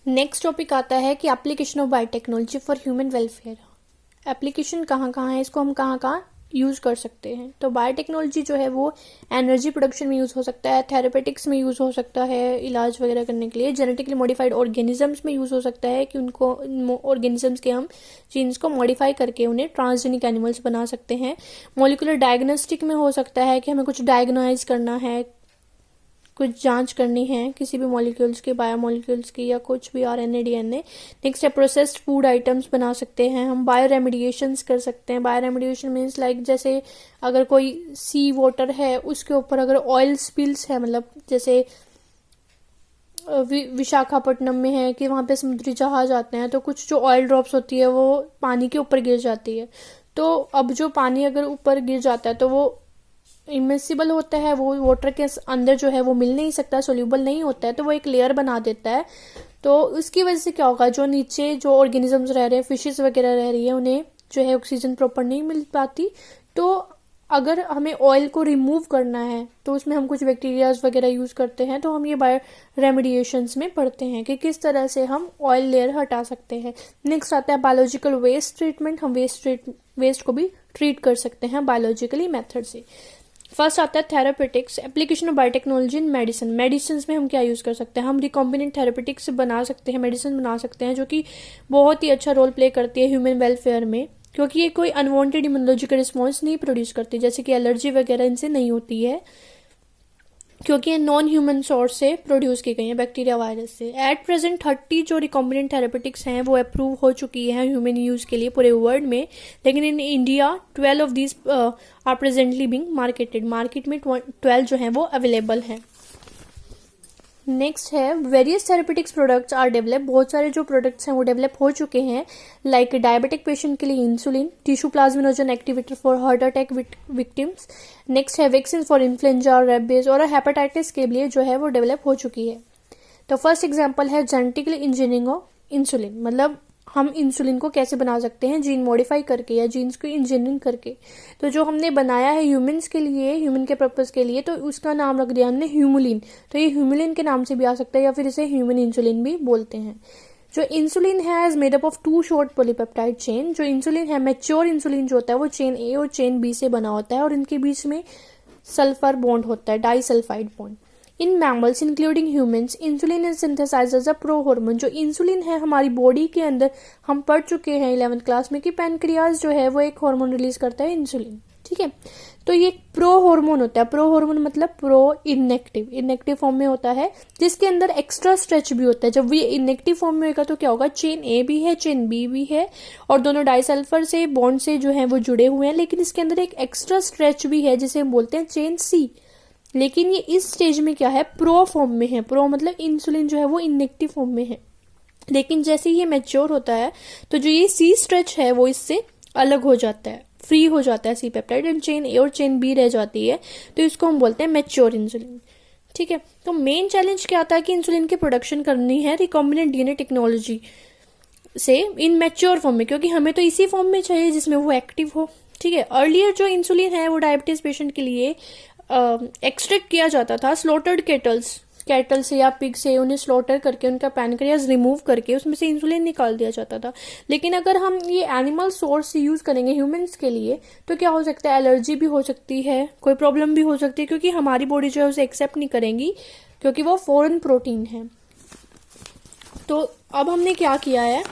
Next topic आता है कि application of biotechnology for human welfare. Application कहाँ कहाँ है, इसको हम कहाँ कहाँ यूज़ कर सकते हैं। तो बायोटेक्नोलॉजी जो है वो एनर्जी प्रोडक्शन में यूज़ हो सकता है, थेरेपेटिक्स में यूज़ हो सकता है इलाज वगैरह करने के लिए, जेनेटिकली मॉडिफाइड ऑर्गेनिजम्स में यूज़ हो सकता है कि उनको ऑर्गेनिजम्स के हम जीन्स को मॉडिफाई करके उन्हें ट्रांसजेनिक एनिमल्स बना सकते हैं। मॉलिक्यूलर डायग्नोस्टिक में हो सकता है कि हमें कुछ डायग्नोज करना है, कुछ जांच करनी है किसी भी मॉलिक्यूल्स की, बायोमॉलिक्यूल्स की या कुछ भी आरएनए डीएनए। नेक्स्ट है प्रोसेस्ड फूड आइटम्स बना सकते हैं हम, बायो रेमेडिएशंस कर सकते हैं। बायो रेमेडिएशन मीन्स लाइक जैसे अगर कोई सी वाटर है उसके ऊपर अगर ऑयल स्पिल्स है, मतलब जैसे विशाखापट्टनम में है कि वहाँ पे समुद्री जहाज आते हैं तो कुछ जो ऑयल ड्रॉप्स होती है वो पानी के ऊपर गिर जाती है। तो अब जो पानी अगर ऊपर गिर जाता है तो वो इमिसिबल होता है, वो वाटर के अंदर जो है वो मिल नहीं सकता, सोल्यूबल नहीं होता है, तो वो एक लेयर बना देता है। तो उसकी वजह से क्या होगा, जो नीचे जो ऑर्गेनिजम्स रह रहे हैं, फिशेस वगैरह रह रही है, उन्हें जो है ऑक्सीजन प्रॉपर नहीं मिल पाती। तो अगर हमें ऑयल को रिमूव करना है तो उसमें हम कुछ बैक्टीरियाज वगैरह यूज करते हैं। तो हम ये बायो रेमेडिएशंस में पढ़ते हैं कि किस तरह से हम ऑयल लेयर हटा सकते हैं। नेक्स्ट आता है बायोलॉजिकल वेस्ट ट्रीटमेंट। हम वेस्ट को भी ट्रीट कर सकते हैं बायोलॉजिकली मेथड से। फर्स्ट आता है therapeutics, application of biotechnology in medicine. Medicine में हम क्या यूज़ कर सकते हैं, हम रिकॉम्बिनेंट थेरापेटिक्स बना सकते हैं, मेडिसिन बना सकते हैं जो कि बहुत ही अच्छा रोल प्ले करती है ह्यूमन वेलफेयर में, क्योंकि ये कोई अनवांटेड इम्यूनोलॉजिकल रिस्पॉन्स नहीं प्रोड्यूस करती, जैसे कि एलर्जी वगैरह इनसे नहीं होती है, क्योंकि ये नॉन ह्यूमन सोर्स से प्रोड्यूस की गई है, बैक्टीरिया वायरस से। एट प्रेजेंट 30 जो रिकॉम्बिनेंट थेरेपेटिक्स हैं वो अप्रूव हो चुकी है ह्यूमन यूज़ के लिए पूरे वर्ल्ड में, लेकिन in India 12 of these are presently being marketed. Market में 12 जो हैं वो अवेलेबल हैं। नेक्स्ट है various therapeutics products are develop. बहुत सारे जो प्रोडक्ट्स हैं वो डेवलप हो चुके हैं, लाइक डायबिटिक पेशेंट के लिए insulin, tissue plasminogen activator for heart attack victims. Next है वैक्सीन फॉर इन्फ्लुएंजा और रेबीज और हेपेटाइटिस के लिए जो है वो डेवलप हो चुकी है। तो फर्स्ट एग्जाम्पल है जेनेटिकली इंजीनियरिंग ऑफ इंसुलिन, मतलब हम इंसुलिन को कैसे बना सकते हैं जीन मॉडिफाई करके या जीन्स को इंजीनियरिंग करके। तो जो हमने बनाया है ह्यूमंस के लिए, ह्यूमन के पर्पस के लिए, तो उसका नाम रख दिया हमने ह्यूमुलिन। तो ये ह्यूमुलिन के नाम से भी आ सकता है या फिर इसे ह्यूमन इंसुलिन भी बोलते हैं। जो इंसुलिन है is made up of 2 short polypeptide chain. जो इंसुलिन है, मैच्योर इंसुलिन जो होता है वो चेन ए और चेन बी से बना होता है और इनके बीच में सल्फर बॉन्ड होता है, disulphide bond. In mammals including humans insulin is synthesised as a pro hormone. जो इंसुलिन है हमारी बॉडी के अंदर, हम पढ़ चुके हैं 11th क्लास में कि पैनक्रियाज जो है वो एक हार्मोन रिलीज करता है इंसुलिन, ठीक है। तो ये प्रो हार्मोन होता है। प्रो हार्मोन मतलब प्रो इनएक्टिव, इनएक्टिव फॉर्म में होता है, जिसके अंदर एक्स्ट्रा स्ट्रेच भी होता है। जब ये इनएक्टिव फॉर्म में होगा तो क्या होगा, चेन ए भी है, चेन बी भी है और दोनों डाइसल्फर से बॉन्ड से जो है वो जुड़े हुए हैं, लेकिन इसके अंदर एक एक्स्ट्रा स्ट्रेच भी है जिसे हम बोलते हैं चेन सी। लेकिन ये इस स्टेज में क्या है, प्रो फॉर्म में है। प्रो मतलब इंसुलिन जो है वो इनएक्टिव फॉर्म में है, लेकिन जैसे ये मैच्योर होता है तो जो ये सी स्ट्रेच है वो इससे अलग हो जाता है, फ्री हो जाता है C peptide, and chain A और चेन बी रह जाती है। तो इसको हम बोलते हैं मैच्योर इंसुलिन, ठीक है। तो मेन चैलेंज क्या आता है कि इंसुलिन की प्रोडक्शन करनी है रिकॉम्बिनेंट डीएनए टेक्नोलॉजी से इन मैच्योर फॉर्म में, क्योंकि हमें तो इसी फॉर्म में चाहिए जिसमें वो एक्टिव हो, ठीक है। अर्लियर जो इंसुलिन है वो डायबिटीज पेशेंट के लिए एक्सट्रैक्ट किया जाता था स्लॉटर्ड कैटल से या पिग से, उन्हें स्लॉटर करके उनका पैनक्रियाज रिमूव करके उसमें से इंसुलिन निकाल दिया जाता था। लेकिन अगर हम ये एनिमल सोर्स यूज करेंगे ह्यूमंस के लिए तो क्या हो सकता है, एलर्जी भी हो सकती है, कोई प्रॉब्लम भी हो सकती है, क्योंकि हमारी बॉडी जो है उसे एक्सेप्ट नहीं करेंगी, क्योंकि वो फॉरेन प्रोटीन है। तो अब हमने क्या किया है,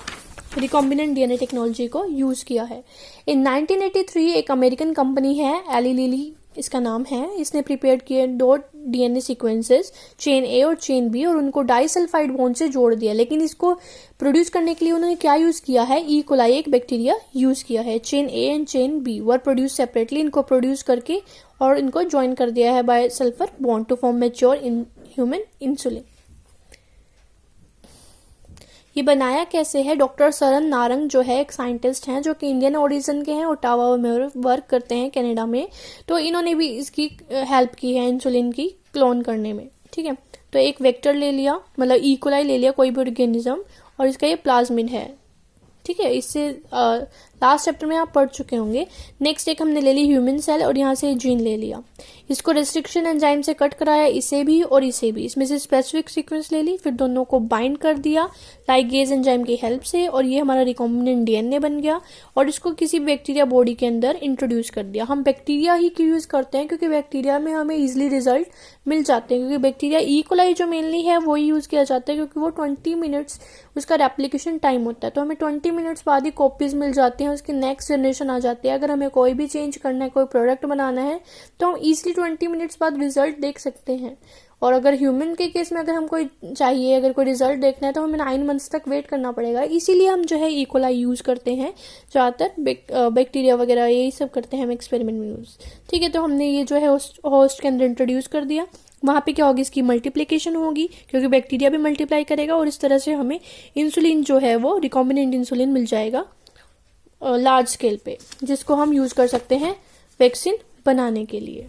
रिकॉम्बिनेंट डीएनए टेक्नोलॉजी को यूज किया है। इन 1983 एक अमेरिकन कंपनी है, एली लिली इसका नाम है, इसने प्रिपेयर किए 2 डीएनए सीक्वेंसेस, चेन ए और चेन बी, और उनको डाइसल्फाइड बॉन्ड से जोड़ दिया। लेकिन इसको प्रोड्यूस करने के लिए उन्होंने क्या यूज किया है, ई कोलाई एक बैक्टीरिया यूज किया है। Chain A and chain B were produce separately, इनको प्रोड्यूस करके और इनको ज्वाइन कर दिया है by sulphur bond to form mature in human insulin. ये बनाया कैसे है, डॉक्टर सरन नारंग जो है एक साइंटिस्ट हैं जो कि इंडियन ओरिजिन के हैं, ओटावा में वर्क करते हैं कनाडा में। तो इन्होंने भी इसकी हेल्प की है इंसुलिन की क्लोन करने में, ठीक है। तो एक वेक्टर ले लिया, मतलब इकोलाई ले लिया, कोई भी ऑर्गेनिज्म, और इसका ये प्लाज्मिड है, ठीक है। इससे लास्ट चैप्टर में आप पढ़ चुके होंगे। नेक्स्ट एक हमने ले ली ह्यूमन सेल और यहाँ से जीन ले लिया, इसको रेस्ट्रिक्शन एंजाइम से कट कराया, इसे भी और इसे भी, इसमें से स्पेसिफिक सीक्वेंस ले ली, फिर दोनों को बाइंड कर दिया लाइगेज एंजाइम की हेल्प से, और ये हमारा रिकॉम्बिनेंट डीएनए बन गया, और इसको किसी बैक्टीरिया बॉडी के अंदर इंट्रोड्यूस कर दिया। हम बैक्टीरिया ही क्यों यूज करते हैं, क्योंकि बैक्टीरिया में हमें इजिली रिजल्ट मिल जाते हैं, क्योंकि बैक्टीरिया ई कोलाई जो मेनली है वो यूज किया जाता है, क्योंकि वो 20 मिनट्स उसका रेप्लिकेशन टाइम होता है, तो हमें 20 मिनट्स बाद ही कॉपीज मिल जाती हैं, उसकी नेक्स्ट जनरेशन आ जाती है। अगर हमें कोई भी चेंज करना है, कोई प्रोडक्ट बनाना है, तो हम इजिली 20 मिनट्स बाद रिजल्ट देख सकते हैं। और अगर ह्यूमन के केस में अगर हम कोई चाहिए, अगर कोई रिजल्ट देखना है, तो हमें 9 मंथ्स तक वेट करना पड़ेगा। इसीलिए हम जो है ई कोलाई यूज करते हैं, ज़्यादातर बैक्टीरिया वगैरह यही सब करते हैं हम एक्सपेरिमेंट में यूज। ठीक है, तो हमने ये जो है होस्ट के अंदर इंट्रोड्यूस कर दिया। वहाँ पे क्या होगी, इसकी मल्टीप्लिकेशन होगी, क्योंकि बैक्टीरिया भी मल्टीप्लाई करेगा, और इस तरह से हमें इंसुलिन जो है वो रिकॉम्बिनेंट इंसुलिन मिल जाएगा लार्ज स्केल पे, जिसको हम यूज कर सकते हैं वैक्सीन बनाने के लिए।